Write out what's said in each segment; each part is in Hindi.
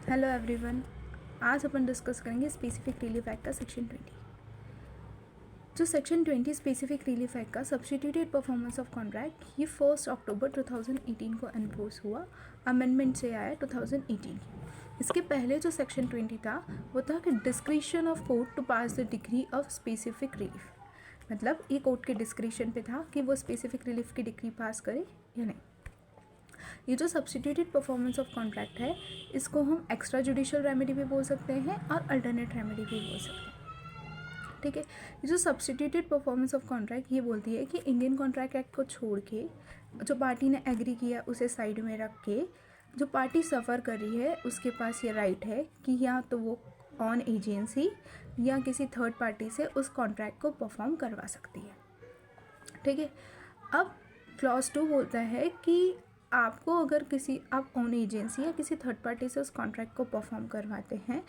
Hello everyone. आज अपन डिस्कस करेंगे स्पेसिफिक रिलीफ एक्ट का सेक्शन 20। जो सेक्शन 20 स्पेसिफिक रिलीफ एक्ट का सब्स्टिट्यूटेड परफॉर्मेंस ऑफ कॉन्ट्रैक्ट ये 1 अक्टूबर 2018 को एनफोर्स हुआ, अमेंडमेंट से आया 2018। इसके पहले जो सेक्शन 20 था वो था कि discretion of court to pass the degree of specific relief, मतलब ये कोर्ट के डिस्क्रिशन पे था कि वो स्पेसिफिक रिलीफ की डिग्री पास करे या नहीं। ये जो सब्स्टिट्यूटेड परफॉर्मेंस ऑफ कॉन्ट्रैक्ट है इसको हम एक्स्ट्रा जुडिशियल रेमेडी भी बोल सकते हैं और अल्टरनेट रेमेडी भी बोल सकते हैं। ठीक है, ये जो सब्स्टिट्यूटेड परफॉर्मेंस ऑफ कॉन्ट्रैक्ट ये बोलती है कि इंडियन कॉन्ट्रैक्ट एक्ट को छोड़ के जो पार्टी ने एग्री किया उसे साइड में रख के जो पार्टी सफ़र कर रही है उसके पास ये राइट है कि या तो वो ऑन एजेंसी या किसी थर्ड पार्टी से उस कॉन्ट्रैक्ट को परफॉर्म करवा सकती है। ठीक है, अब क्लॉज 2 बोलता है कि आपको अगर आप ऑन एजेंसी या किसी थर्ड पार्टी से उस कॉन्ट्रैक्ट को परफॉर्म करवाते हैं,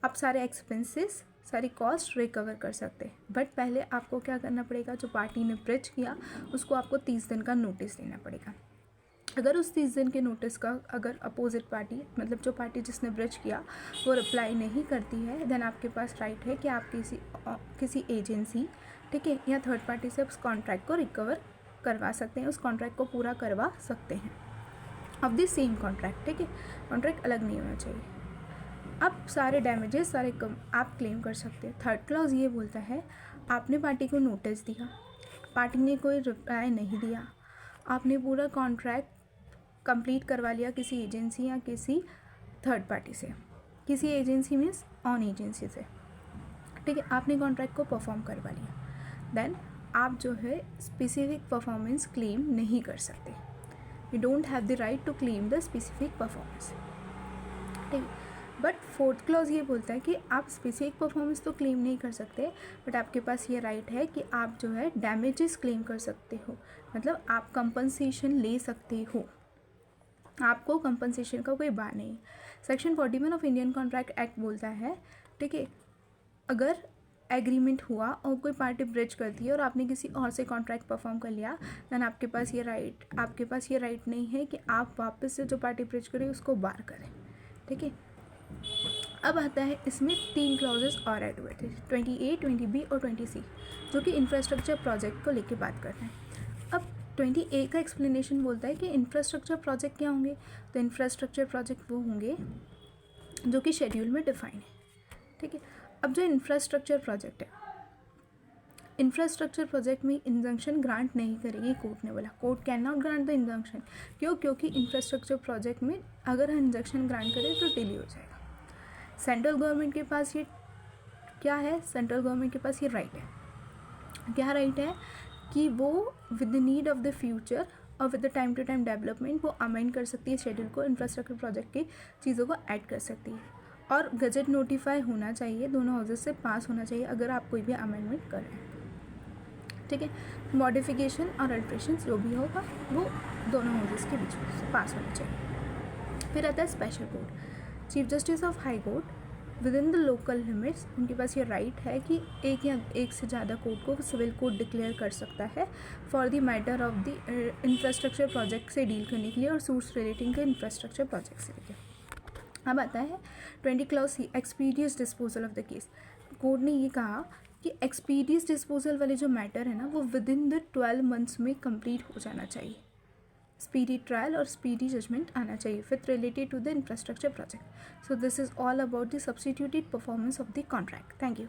आप सारे एक्सपेंसेस सारी कॉस्ट रिकवर कर सकते हैं। बट पहले आपको क्या करना पड़ेगा, जो पार्टी ने ब्रिज किया उसको आपको 30 दिन का नोटिस देना पड़ेगा। अगर उस 30 दिन के नोटिस का अगर अपोजिट पार्टी, मतलब जो पार्टी जिसने ब्रिज किया वो रिप्लाई नहीं करती है, देन आपके पास राइट है कि आप किसी एजेंसी, ठीक है, या थर्ड पार्टी से उस कॉन्ट्रैक्ट को रिकवर करवा सकते हैं, उस कॉन्ट्रैक्ट को पूरा करवा सकते हैं ऑफ द सेम कॉन्ट्रैक्ट। ठीक है, कॉन्ट्रैक्ट अलग नहीं होना चाहिए। अब सारे डैमेजेस सारे कम आप क्लेम कर सकते हैं। थर्ड क्लॉज ये बोलता है आपने पार्टी को नोटिस दिया, पार्टी ने कोई रिप्लाई नहीं दिया, आपने पूरा कॉन्ट्रैक्ट कंप्लीट करवा लिया किसी एजेंसी या किसी थर्ड पार्टी से, किसी एजेंसी मीन्स ऑन एजेंसी से, ठीक है, आपने कॉन्ट्रैक्ट को परफॉर्म करवा लिया, देन आप जो है स्पेसिफिक परफॉर्मेंस क्लेम नहीं कर सकते। You don't have the right to claim the specific performance. ठीक है, बट फोर्थ क्लॉज ये बोलता है कि आप स्पेसिफिक परफॉर्मेंस तो क्लेम नहीं कर सकते, बट आपके पास ये राइट है कि आप जो है डैमेजेस क्लेम कर सकते हो, मतलब आप कंपनसेशन ले सकते हो, आपको कंपनसेशन का कोई बार नहीं। Section 41 of Indian contract act बोलता है, ठीक है, अगर एग्रीमेंट हुआ और कोई पार्टी ब्रिज करती है और आपने किसी और से कॉन्ट्रैक्ट परफॉर्म कर लिया, देन आपके पास ये राइट नहीं है कि आप वापस से जो पार्टी ब्रिज करे उसको बार करें। ठीक है, अब आता है इसमें 3 क्लॉजेस और ऐड हुए थे, 20A, 20B और 20C, जो कि इंफ्रास्ट्रक्चर प्रोजेक्ट को लेके बात कर रहे हैं। अब 20A का एक्सप्लेनेशन बोलता है कि इंफ्रास्ट्रक्चर प्रोजेक्ट क्या होंगे, तो इंफ्रास्ट्रक्चर प्रोजेक्ट वो होंगे जो कि शेड्यूल में डिफाइन है। ठीक है, अब जो इंफ्रास्ट्रक्चर प्रोजेक्ट है, इंफ्रास्ट्रक्चर प्रोजेक्ट में इंजंक्शन ग्रांट नहीं करेगी कोर्ट ने बोला, court can not grant the injunction. क्यों? क्योंकि इंफ्रास्ट्रक्चर प्रोजेक्ट में अगर हम इंजंक्शन ग्रांट करें तो डिले हो जाएगा। सेंट्रल गवर्नमेंट के पास ये क्या है, सेंट्रल गवर्नमेंट के पास ये राइट है, क्या राइट है कि वो with the need of the future और with the time to time development वो अमेंड कर सकती है शेड्यूल को, इंफ्रास्ट्रक्चर प्रोजेक्ट की चीज़ों को ऐड कर सकती है, और गजट नोटिफाई होना चाहिए, दोनों हाउसेस से पास होना चाहिए अगर आप कोई भी अमेंडमेंट कर रहे हैं। ठीक है, मॉडिफिकेशन और अल्ट्रेशन जो भी होगा वो दोनों हाउसेस के बीच में पास होना चाहिए। फिर आता है special court, chief justice of high court with in the local limits, उनके पास ये राइट है कि एक या एक से ज़्यादा कोर्ट को सिविल कोर्ट डिक्लेयर कर सकता है for the matter of the infrastructure project से डील करने के लिए और suits relating to infrastructure project से लेकर। अब आता है 20 clause expeditious disposal of the case. Court ने ये कहा कि एक्सपीडियस डिस्पोजल वाले जो मैटर है ना वो विद इन द 12 मंथ्स में कंप्लीट हो जाना चाहिए, स्पीडी ट्रायल और स्पीडी जजमेंट आना चाहिए with related to the infrastructure project. So this is all about the substituted performance of the contract. Thank you.